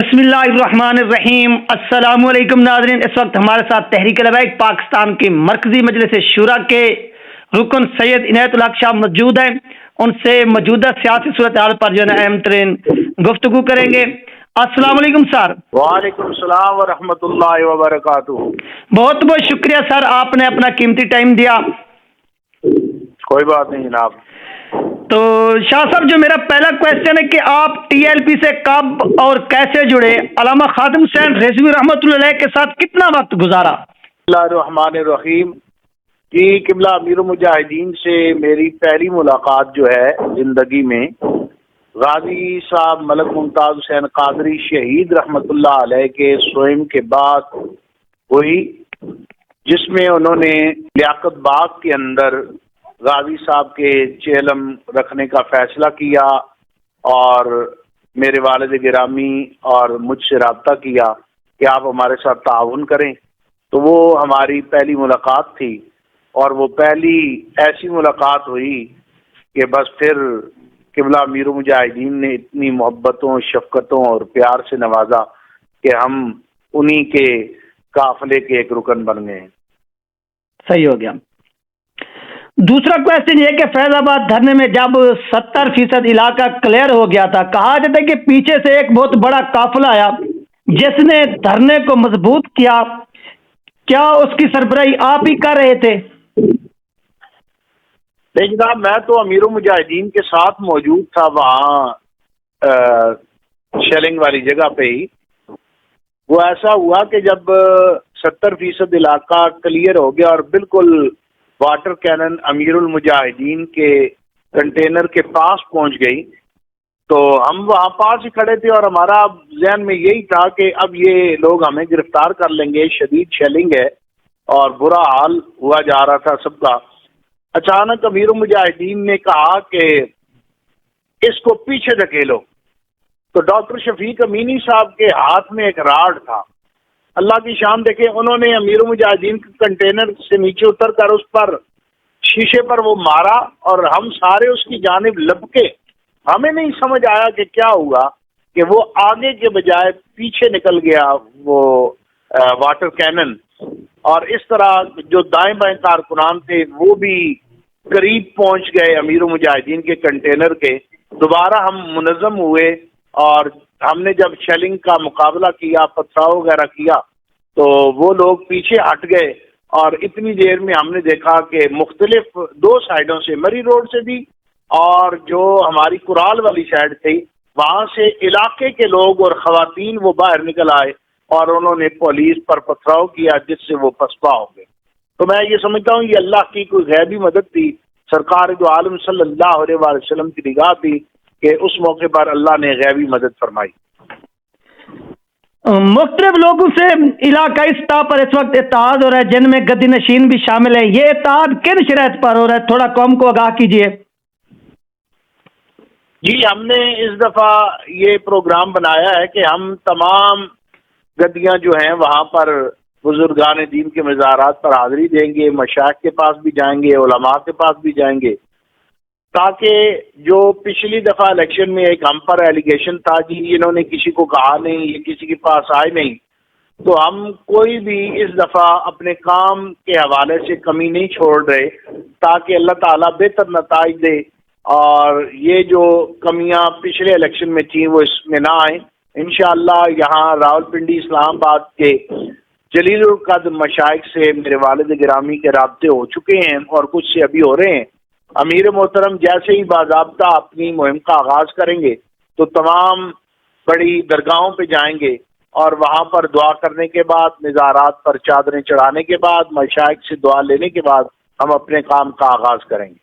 بسم اللہ الرحمن الرحیم۔ السلام علیکم ناظرین، اس وقت ہمارے ساتھ تحریک لبیک پاکستان کی مرکزی مجلس شورا کے رکن سید عنایت الحق صاحب موجود ہیں۔ ان سے موجودہ سیاسی صورتحال پر جو ہے اہم ترین گفتگو کریں گے۔ السلام علیکم سر۔ وعلیکم السلام ورحمۃ اللہ وبرکاتہ۔ بہت بہت شکریہ سر، آپ نے اپنا قیمتی ٹائم دیا۔ کوئی بات نہیں جناب۔ تو شاہ صاحب، جو میرا پہلا کویشچن ہے کہ آپ ٹی ایل پی سے کب اور کیسے جڑے؟ علامہ خادم حسین رضوی رحمۃ اللہ علیہ کے ساتھ کتنا وقت گزارا؟ بسم اللہ الرحمن الرحیم۔ جی قبلہ امیر المجاہدین سے میری پہلی ملاقات جو ہے زندگی میں غازی صاحب ملک ممتاز حسین قادری شہید رحمۃ اللہ علیہ کے سوئم کے بعد ہوئی، جس میں انہوں نے لیاقت باغ کے اندر غازی صاحب کے چیلم رکھنے کا فیصلہ کیا اور میرے والد گرامی اور مجھ سے رابطہ کیا کہ آپ ہمارے ساتھ تعاون کریں۔ تو وہ ہماری پہلی ملاقات تھی، اور وہ پہلی ایسی ملاقات ہوئی کہ بس پھر قبلہ امیر المجاہدین نے اتنی محبتوں، شفقتوں اور پیار سے نوازا کہ ہم انہی کے قافلے کے ایک رکن بن گئے۔ صحیح ہو گیا۔ دوسرا کویشچن یہ کہ فیض آباد دھرنے میں جب 70% علاقہ کلیئر ہو گیا تھا، کہا جاتا ہے کہ پیچھے سے ایک بہت بڑا قافلہ آیا جس نے دھرنے کو مضبوط کیا، کیا اس کی سربراہی آپ ہی کر رہے تھے؟ نہیں جناب، میں تو امیر المجاہدین کے ساتھ موجود تھا وہاں شیلنگ والی جگہ پہ ہی۔ وہ ایسا ہوا کہ جب 70% علاقہ کلیئر ہو گیا اور بالکل واٹر کینن امیر المجاہدین کے کنٹینر کے پاس پہنچ گئی، تو ہم وہاں پاس ہی کھڑے تھے اور ہمارا ذہن میں یہی تھا کہ اب یہ لوگ ہمیں گرفتار کر لیں گے، شدید شیلنگ ہے اور برا حال ہوا جا رہا تھا سب کا۔ اچانک امیر المجاہدین نے کہا کہ اس کو پیچھے دھکیلو، تو ڈاکٹر شفیق امینی صاحب کے ہاتھ میں ایک راڈ تھا۔ اللہ کی شان دیکھیں، انہوں نے امیر المجاہدین کے کنٹینر سے نیچے اتر کر اس پر شیشے پر وہ مارا اور ہم سارے اس کی جانب لپکے۔ ہمیں نہیں سمجھ آیا کہ کیا ہوا کہ وہ آگے کے بجائے پیچھے نکل گیا وہ واٹر کینن، اور اس طرح جو دائیں بائیں کارکنان تھے وہ بھی قریب پہنچ گئے امیر المجاہدین کے کنٹینر کے۔ دوبارہ ہم منظم ہوئے اور ہم نے جب شیلنگ کا مقابلہ کیا، پتھراؤ وغیرہ کیا، تو وہ لوگ پیچھے ہٹ گئے، اور اتنی دیر میں ہم نے دیکھا کہ مختلف دو سائڈوں سے، مری روڈ سے بھی اور جو ہماری کرال والی سائڈ تھی وہاں سے علاقے کے لوگ اور خواتین وہ باہر نکل آئے اور انہوں نے پولیس پر پتھراؤ کیا، جس سے وہ پسپا ہو گئے۔ تو میں یہ سمجھتا ہوں یہ اللہ کی کوئی غیبی مدد تھی، سرکار دو عالم صلی اللہ علیہ وآلہ وسلم کی نگاہ تھی کہ اس موقع پر اللہ نے غیبی مدد فرمائی۔ مختلف لوگوں سے علاقائی سطح پر اس وقت اتحاد ہو رہا ہے، جن میں گدی نشین بھی شامل ہیں۔ یہ اتحاد کن شرائط پر ہو رہا ہے؟ تھوڑا قوم کو آگاہ کیجیے۔ جی، ہم نے اس دفعہ یہ پروگرام بنایا ہے کہ ہم تمام گدیاں جو ہیں وہاں پر بزرگان دین کے مزارات پر حاضری دیں گے، مشائخ کے پاس بھی جائیں گے، علماء کے پاس بھی جائیں گے، تاکہ جو پچھلی دفعہ الیکشن میں ایک ہم پر ایلیگیشن تھا جی انہوں نے کسی کو کہا نہیں، یہ کسی کے پاس آئے نہیں، تو ہم کوئی بھی اس دفعہ اپنے کام کے حوالے سے کمی نہیں چھوڑ رہے تاکہ اللہ تعالیٰ بہتر نتائج دے اور یہ جو کمیاں پچھلے الیکشن میں تھیں وہ اس میں نہ آئیں۔ انشاءاللہ یہاں راولپنڈی اسلام آباد کے جلیل القدر مشائخ سے میرے والد گرامی کے رابطے ہو چکے ہیں اور کچھ سے ابھی ہو رہے ہیں۔ امیر محترم جیسے ہی باضابطہ اپنی مہم کا آغاز کریں گے تو تمام بڑی درگاہوں پہ جائیں گے اور وہاں پر دعا کرنے کے بعد، مزارات پر چادریں چڑھانے کے بعد، مشائخ سے دعا لینے کے بعد ہم اپنے کام کا آغاز کریں گے۔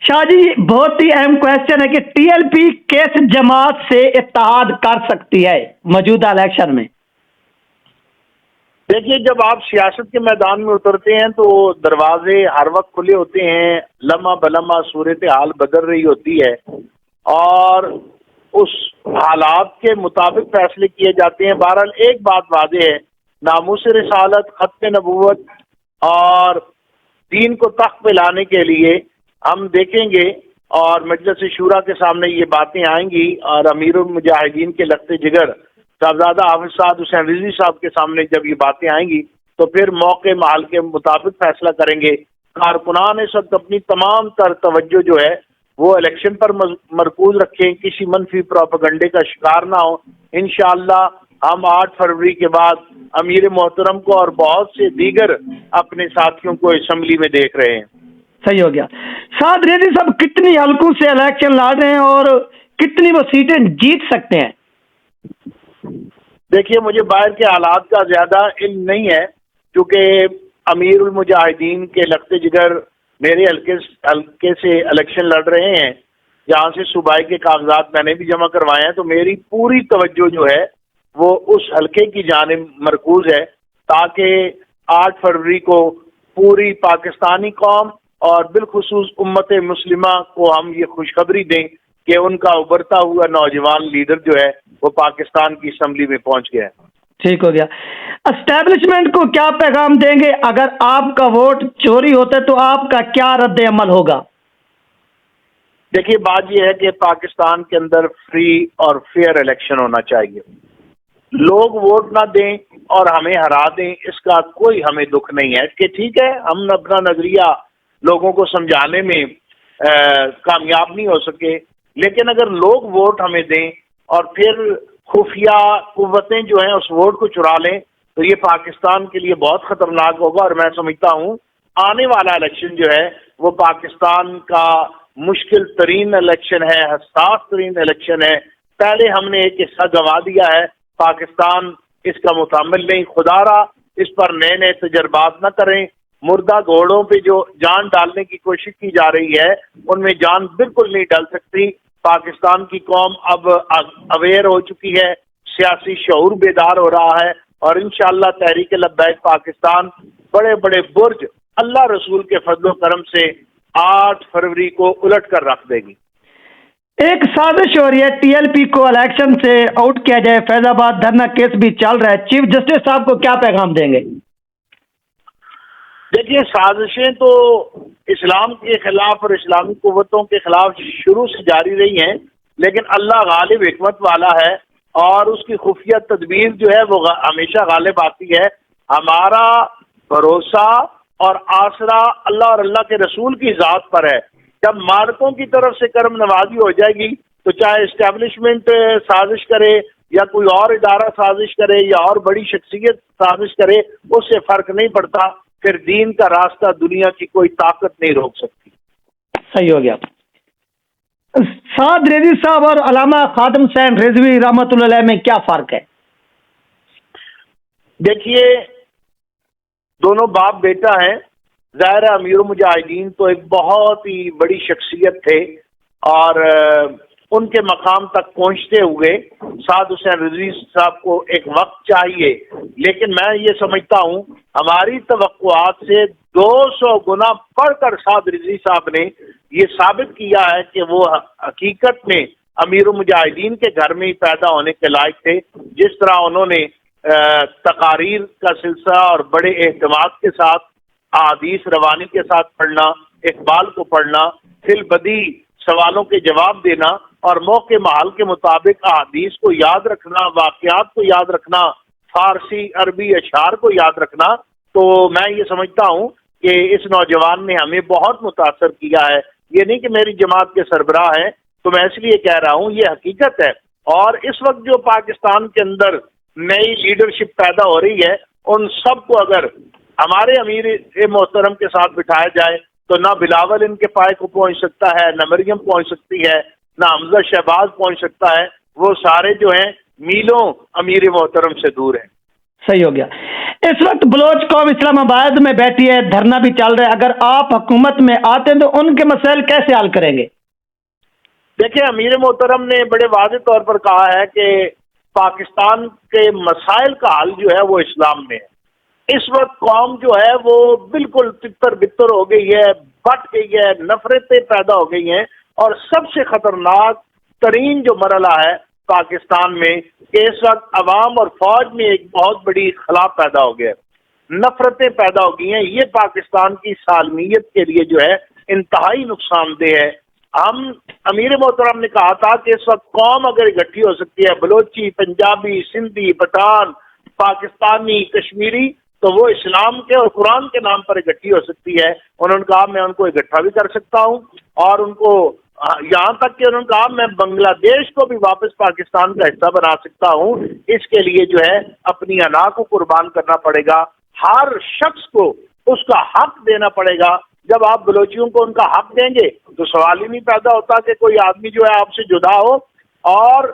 شاہ جی، بہت ہی اہم کویشچن ہے کہ ٹی ایل پی کس جماعت سے اتحاد کر سکتی ہے موجودہ الیکشن میں؟ دیکھیے، جب آپ سیاست کے میدان میں اترتے ہیں تو دروازے ہر وقت کھلے ہوتے ہیں، لمحہ بلمحہ صورتحال بدل رہی ہوتی ہے اور اس حالات کے مطابق فیصلے کیے جاتے ہیں۔ بہرحال ایک بات واضح ہے، ناموس رسالت، ختم نبوت اور دین کو تخت پہ لانے کے لیے ہم دیکھیں گے اور مجلس شورا کے سامنے یہ باتیں آئیں گی اور امیر المجاہدین کے لخت جگر صاحبزادہ حافظ سعد حسین رضوی صاحب کے سامنے جب یہ باتیں آئیں گی تو پھر موقع محل کے مطابق فیصلہ کریں گے. کارکنان اس وقت اپنی تمام تر توجہ جو ہے وہ الیکشن پر مرکوز رکھیں, کسی منفی پروپیگنڈے کا شکار نہ ہو. انشاءاللہ ہم 8 فروری کے بعد امیر محترم کو اور بہت سے دیگر اپنے ساتھیوں کو اسمبلی میں دیکھ رہے ہیں. صحیح ہو گیا. سعد ریزوی صاحب کتنی حلقوں سے الیکشن لڑ رہے ہیں اور کتنی وہ سیٹیں جیت سکتے ہیں؟ دیکھیے, مجھے باہر کے حالات کا زیادہ علم نہیں ہے کیونکہ امیر المجاہدین کے لخت جگر میرے حلقے سے الیکشن لڑ رہے ہیں, جہاں سے صوبائی کے کاغذات میں نے بھی جمع کروائے ہیں. تو میری پوری توجہ جو ہے وہ اس حلقے کی جانب مرکوز ہے تاکہ 8 فروری کو پوری پاکستانی قوم اور بالخصوص امت مسلمہ کو ہم یہ خوشخبری دیں کہ ان کا ابھرتا ہوا نوجوان لیڈر جو ہے وہ پاکستان کی اسمبلی میں پہنچ گیا ہے. ٹھیک ہو گیا. اسٹیبلشمنٹ کو کیا پیغام دیں گے؟ اگر آپ کا ووٹ چوری ہوتا ہے تو آپ کا کیا رد عمل ہوگا؟ دیکھیے, بات یہ ہے کہ پاکستان کے اندر فری اور فیئر الیکشن ہونا چاہیے. لوگ ووٹ نہ دیں اور ہمیں ہرا دیں, اس کا کوئی ہمیں دکھ نہیں ہے کہ ٹھیک ہے ہم اپنا نظریہ لوگوں کو سمجھانے میں کامیاب نہیں ہو سکے, لیکن اگر لوگ ووٹ ہمیں دیں اور پھر خفیہ قوتیں جو ہیں اس ووٹ کو چرا لیں تو یہ پاکستان کے لیے بہت خطرناک ہوگا. اور میں سمجھتا ہوں آنے والا الیکشن جو ہے وہ پاکستان کا مشکل ترین الیکشن ہے, حساس ترین الیکشن ہے. پہلے ہم نے ایک حصہ گنوا دیا ہے, پاکستان اس کا متحمل نہیں. خدا را اس پر نئے نئے تجربات نہ کریں. مردہ گھوڑوں پہ جو جان ڈالنے کی کوشش کی جا رہی ہے ان میں جان بالکل نہیں ڈال سکتی. پاکستان کی قوم اب اویئر ہو چکی ہے, سیاسی شعور بیدار ہو رہا ہے اور انشاءاللہ تحریک لبیک پاکستان بڑے بڑے برج اللہ رسول کے فضل و کرم سے 8 فروری کو الٹ کر رکھ دے گی. ایک سازش ہو رہی ہے ٹی ایل پی کو الیکشن سے آؤٹ کیا جائے, فیض آباد دھرنا کیس بھی چل رہا ہے. چیف جسٹس صاحب کو کیا پیغام دیں گے؟ دیکھیے, سازشیں تو اسلام کے خلاف اور اسلامی قوتوں کے خلاف شروع سے جاری رہی ہیں, لیکن اللہ غالب حکمت والا ہے اور اس کی خفیہ تدبیر جو ہے وہ ہمیشہ غالب آتی ہے. ہمارا بھروسہ اور آسرا اللہ اور اللہ کے رسول کی ذات پر ہے. جب مالکوں کی طرف سے کرم نوازی ہو جائے گی تو چاہے اسٹیبلشمنٹ سازش کرے یا کوئی اور ادارہ سازش کرے یا اور بڑی شخصیت سازش کرے, اس سے فرق نہیں پڑتا. پھر دین کا راستہ دنیا کی کوئی طاقت نہیں روک سکتی. صحیح ہو گیا. سعد ریزوی صاحب اور علامہ خادم حسین رضوی رحمۃ اللہ علیہ میں کیا فرق ہے؟ دیکھیے, دونوں باپ بیٹا ہیں. ظاہر امیر المجاہدین تو ایک بہت ہی بڑی شخصیت تھے اور ان کے مقام تک پہنچتے ہوئے سعد حسین رضوی صاحب کو ایک وقت چاہیے, لیکن میں یہ سمجھتا ہوں ہماری توقعات سے 200 گنا بڑھ کر سعد رضوی صاحب نے یہ ثابت کیا ہے کہ وہ حقیقت میں امیر المجاہدین کے گھر میں ہی پیدا ہونے کے لائق تھے. جس طرح انہوں نے تقاریر کا سلسلہ اور بڑے اہتمام کے ساتھ احادیث روانی کے ساتھ پڑھنا, اقبال کو پڑھنا, فی البدی سوالوں کے جواب دینا اور موقع محل کے مطابق احادیث کو یاد رکھنا, واقعات کو یاد رکھنا, فارسی عربی اشعار کو یاد رکھنا, تو میں یہ سمجھتا ہوں کہ اس نوجوان نے ہمیں بہت متاثر کیا ہے. یہ نہیں کہ میری جماعت کے سربراہ ہیں تو میں اس لیے کہہ رہا ہوں, یہ حقیقت ہے. اور اس وقت جو پاکستان کے اندر نئی لیڈرشپ پیدا ہو رہی ہے ان سب کو اگر ہمارے امیر محترم کے ساتھ بٹھایا جائے تو نہ بلاول ان کے پائے کو پہنچ سکتا ہے, نہ مریم پہنچ سکتی ہے, نہ حمزہ شہباز پہنچ سکتا ہے. وہ سارے جو ہیں میلوں امیر محترم سے دور ہیں. صحیح ہو گیا. اس وقت بلوچ قوم اسلام آباد میں بیٹھی ہے, دھرنا بھی چل رہا ہے. اگر آپ حکومت میں آتے ہیں تو ان کے مسائل کیسے حل کریں گے؟ دیکھیں, امیر محترم نے بڑے واضح طور پر کہا ہے کہ پاکستان کے مسائل کا حل جو ہے وہ اسلام میں ہے. اس وقت قوم جو ہے وہ بالکل تتر بتر ہو گئی ہے, بٹ گئی ہے, نفرتیں پیدا ہو گئی ہیں اور سب سے خطرناک ترین جو مرحلہ ہے پاکستان میں کہ اس وقت عوام اور فوج میں ایک بہت بڑی خلا پیدا ہو گیا, نفرتیں پیدا ہو گئی ہیں. یہ پاکستان کی سالمیت کے لیے جو ہے انتہائی نقصان دہ ہے. ہم امیر محترم نے کہا تھا کہ اس وقت قوم اگر اکٹھی ہو سکتی ہے، بلوچی، پنجابی، سندھی، پٹھان، پاکستانی، کشمیری، تو وہ اسلام کے اور قرآن کے نام پر اکٹھی ہو سکتی ہے۔ انہوں نے کہا میں ان کو اکٹھا بھی کر سکتا ہوں، اور ان کو یہاں تک کہ انہوں نے کہا میں بنگلہ دیش کو بھی واپس پاکستان کا حصہ بنا سکتا ہوں۔ اس کے لیے جو ہے اپنی انا کو قربان کرنا پڑے گا، ہر شخص کو اس کا حق دینا پڑے گا۔ جب آپ بلوچیوں کو ان کا حق دیں گے تو سوال ہی نہیں پیدا ہوتا کہ کوئی آدمی جو ہے آپ سے جدا ہو، اور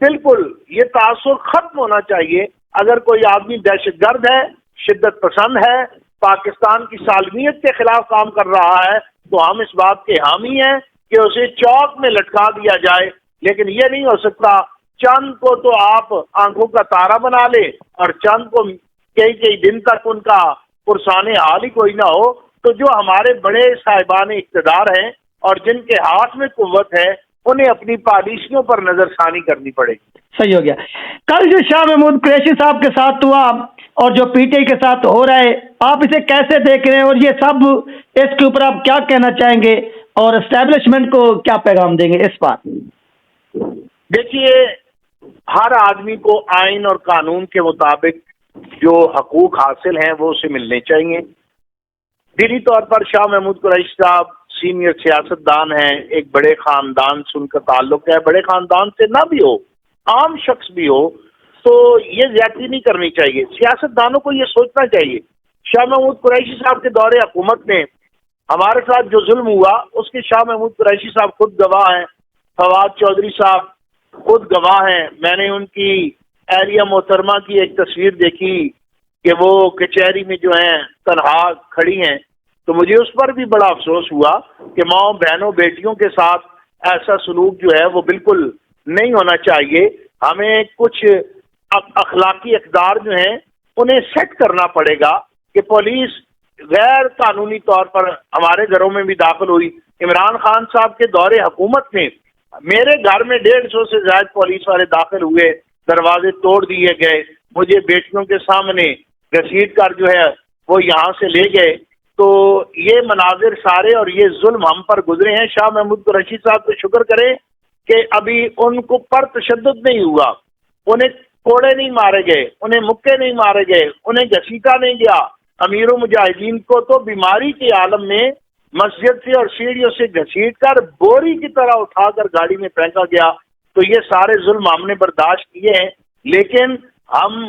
بالکل یہ تعصب ختم ہونا چاہیے۔ اگر کوئی آدمی دہشت گرد ہے، شدت پسند ہے، پاکستان کی سالمیت کے خلاف کام کر رہا ہے، تو ہم اس بات کے حامی ہیں کہ اسے چوک میں لٹکا دیا جائے۔ لیکن یہ نہیں ہو سکتا چند کو تو آپ آنکھوں کا تارا بنا لے اور چند کو کئی دن تک ان کا پرسان حال ہی کوئی نہ ہو۔ تو جو ہمارے بڑے صاحبان اقتدار ہیں اور جن کے ہاتھ میں قوت ہے، انہیں اپنی پالیسیوں پر نظر ثانی کرنی پڑے گی۔ صحیح ہو گیا۔ کل جو شاہ محمود قریشی صاحب کے ساتھ ہوا اور جو پی ٹی آئی کے ساتھ ہو رہا ہے، آپ اسے کیسے دیکھ رہے ہیں، اور یہ سب اس کے اوپر آپ کیا کہنا چاہیں گے اور اسٹیبلشمنٹ کو کیا پیغام دیں گے اس بات؟ دیکھیے، ہر آدمی کو آئین اور قانون کے مطابق جو حقوق حاصل ہیں وہ اسے ملنے چاہیے۔ دلی طور پر شاہ محمود قریشی صاحب سینئر سیاستدان ہیں، ایک بڑے خاندان سے ان کا تعلق ہے۔ بڑے خاندان سے نہ بھی ہو، عام شخص بھی ہو، تو یہ زیادتی نہیں کرنی چاہیے۔ سیاستدانوں کو یہ سوچنا چاہیے، شاہ محمود قریشی صاحب کے دور حکومت میں ہمارے ساتھ جو ظلم ہوا اس کے شاہ محمود قریشی صاحب خود گواہ ہیں، فواد چودھری صاحب خود گواہ ہیں۔ میں نے ان کی اہلیہ محترمہ کی ایک تصویر دیکھی کہ وہ کچہری میں جو ہیں تنہا کھڑی ہیں، تو مجھے اس پر بھی بڑا افسوس ہوا کہ ماں بہنوں بیٹیوں کے ساتھ ایسا سلوک جو ہے وہ بالکل نہیں ہونا چاہیے۔ ہمیں کچھ اخلاقی اقدار جو ہیں انہیں سیٹ کرنا پڑے گا کہ پولیس غیر قانونی طور پر ہمارے گھروں میں بھی داخل ہوئی۔ عمران خان صاحب کے دور حکومت میں میرے گھر میں 150 سے زائد پولیس والے داخل ہوئے، دروازے توڑ دیے گئے، مجھے بیٹیوں کے سامنے گھسیٹ کر جو ہے وہ یہاں سے لے گئے۔ تو یہ مناظر سارے اور یہ ظلم ہم پر گزرے ہیں۔ شاہ محمود قریشی صاحب کو شکر کریں کہ ابھی ان کو پر تشدد نہیں ہوا، انہیں کوڑے نہیں مارے گئے، انہیں مکے نہیں مارے گئے، انہیں گھسیٹا نہیں گیا۔ امیر المجاہدین کو تو بیماری کے عالم میں مسجد سے اور سیڑھیوں سے گھسیٹ کر بوری کی طرح اٹھا کر گاڑی میں پھینکا گیا۔ تو یہ سارے ظلم ہم نے برداشت کیے ہیں، لیکن ہم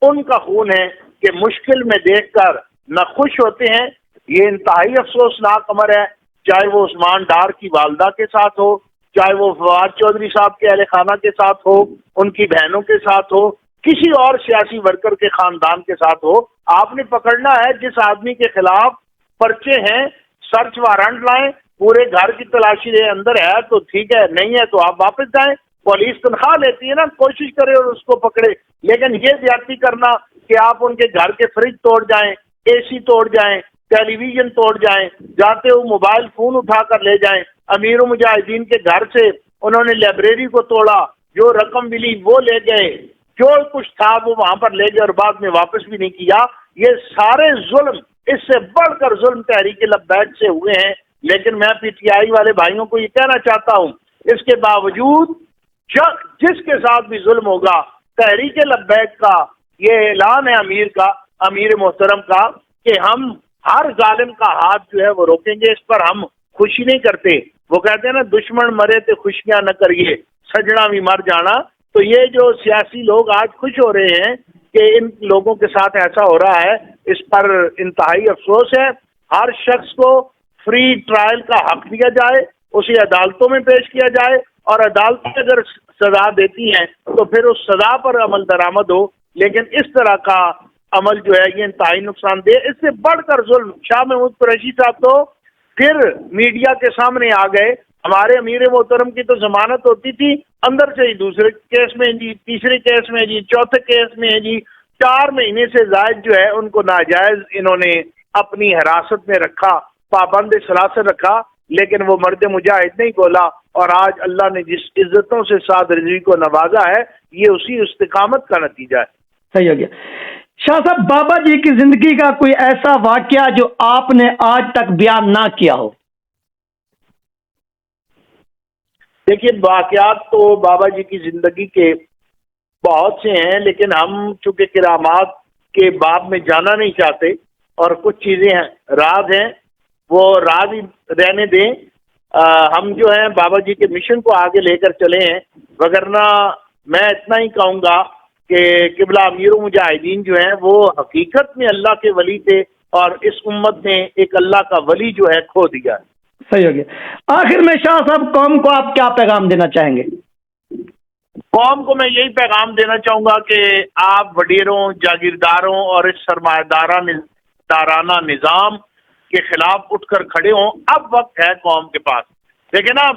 ان کا خون ہے کہ مشکل میں دیکھ کر نہ خوش ہوتے ہیں۔ یہ انتہائی افسوسناک امر ہے، چاہے وہ عثمان ڈار کی والدہ کے ساتھ ہو، چاہے وہ فواد چودھری صاحب کے اہل خانہ کے ساتھ ہو، ان کی بہنوں کے ساتھ ہو، کسی اور سیاسی ورکر کے خاندان کے ساتھ ہو۔ آپ نے پکڑنا ہے جس آدمی کے خلاف پرچے ہیں، سرچ وارنٹ لائیں، پورے گھر کی تلاشی رہے، اندر ہے تو ٹھیک ہے، نہیں ہے تو آپ واپس جائیں۔ پولیس تنخواہ لیتی ہے نا، کوشش کرے اور اس کو پکڑے، لیکن یہ زیادتی کرنا کہ آپ ان کے گھر کے فریج توڑ جائیں، اے سی توڑ جائیں، ٹیلی ویژن توڑ جائیں، جاتے ہوئے موبائل فون اٹھا کر لے جائیں۔ امیر المجاہدین کے گھر سے انہوں نے لائبریری کو توڑا، جو رقم ملی وہ لے گئے، جو کچھ تھا وہ وہاں پر لے گئے اور بعد میں واپس بھی نہیں کیا۔ یہ سارے ظلم، اس سے بڑھ کر ظلم تحریک لبیک سے ہوئے ہیں۔ لیکن میں پی ٹی آئی والے بھائیوں کو یہ کہنا چاہتا ہوں، اس کے باوجود جس کے ساتھ بھی ظلم ہوگا، تحریک لبیک کا یہ اعلان ہے، امیر محترم کا، کہ ہم ہر ظالم کا ہاتھ جو ہے وہ روکیں گے۔ اس پر ہم خوشی نہیں کرتے۔ وہ کہتے ہیں نا، دشمن مرے تو خوشیاں نہ کریے، سجنا بھی مر جانا۔ تو یہ جو سیاسی لوگ آج خوش ہو رہے ہیں کہ ان لوگوں کے ساتھ ایسا ہو رہا ہے، اس پر انتہائی افسوس ہے۔ ہر شخص کو فری ٹرائل کا حق دیا جائے، اسے عدالتوں میں پیش کیا جائے، اور عدالتیں اگر سزا دیتی ہیں تو پھر اس سزا پر عمل درآمد ہو۔ لیکن اس طرح کا عمل جو ہے یہ انتہائی نقصان دہ۔ اس سے بڑھ کر ظلم، شاہ محمود قریشی صاحب تو پھر میڈیا کے سامنے آ گئے۔ ہمارے امیر محترم کی تو ضمانت ہوتی تھی اندر سے ہی، دوسرے کیس میں جی، تیسرے کیس میں جی، چوتھے کیس میں جی، 4 مہینے سے زائد جو ہے ان کو ناجائز انہوں نے اپنی حراست میں رکھا، پابند سلاسل رکھا، لیکن وہ مرد مجاہد نہیں بولا۔ اور آج اللہ نے جس عزتوں سے سعد رضوی کو نوازا ہے، یہ اسی استقامت کا نتیجہ ہے۔ صحیح ہو گیا۔ شاہ صاحب، بابا جی کی زندگی کا کوئی ایسا واقعہ جو آپ نے آج تک بیان نہ کیا ہو؟ دیکھیے واقعات تو بابا جی کی زندگی کے بہت سے ہیں، لیکن ہم چونکہ کرامات کے باب میں جانا نہیں چاہتے اور کچھ چیزیں راز ہیں، وہ راز ہی رہنے دیں۔ ہم جو ہیں بابا جی کے مشن کو آگے لے کر چلے ہیں، وگرنہ میں اتنا ہی کہوں گا کہ قبلہ امیر المجاہدین جو ہیں وہ حقیقت میں اللہ کے ولی تھے، اور اس امت نے ایک اللہ کا ولی جو ہے کھو دیا ہے۔ صحیح ہو گیا۔ آخر میں شاہ صاحب قوم کو آپ کیا پیغام دینا چاہیں گے؟ قوم کو میں یہی پیغام دینا چاہوں گا کہ آپ وڈیروں، جاگیرداروں اور اس سرمایہ دارانہ نظام کے خلاف اٹھ کر کھڑے ہوں۔ اب وقت ہے قوم کے پاس۔ دیکھیں نا،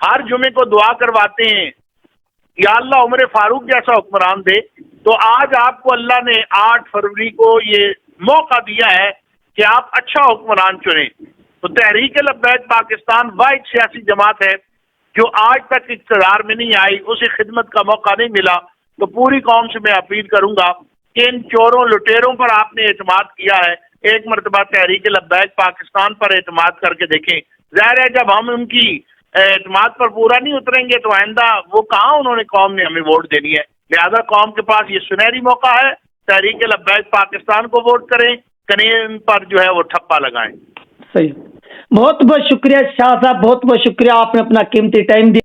ہر جمعے کو دعا کرواتے ہیں یا اللہ عمر فاروق جیسا حکمران دے، تو آج آپ کو اللہ نے 8 فروری کو یہ موقع دیا ہے کہ آپ اچھا حکمران چنیں۔ تو تحریک لبیک پاکستان واحد سیاسی جماعت ہے جو آج تک اقتدار میں نہیں آئی، اسے خدمت کا موقع نہیں ملا۔ تو پوری قوم سے میں اپیل کروں گا کہ ان چوروں لٹیروں پر آپ نے اعتماد کیا ہے، ایک مرتبہ تحریک لبیک پاکستان پر اعتماد کر کے دیکھیں۔ ظاہر ہے جب ہم ان کی اعتماد پر پورا نہیں اتریں گے تو آئندہ وہ کہاں انہوں نے قوم نے ہمیں ووٹ دینی ہے۔ لہذا قوم کے پاس یہ سنہری موقع ہے، تحریک لبیک پاکستان کو ووٹ کریں، کنین پر جو ہے وہ ٹھپا لگائیں۔ صحیح، بہت بہت شکریہ شاہ صاحب، بہت بہت شکریہ، آپ نے اپنا قیمتی ٹائم دیا۔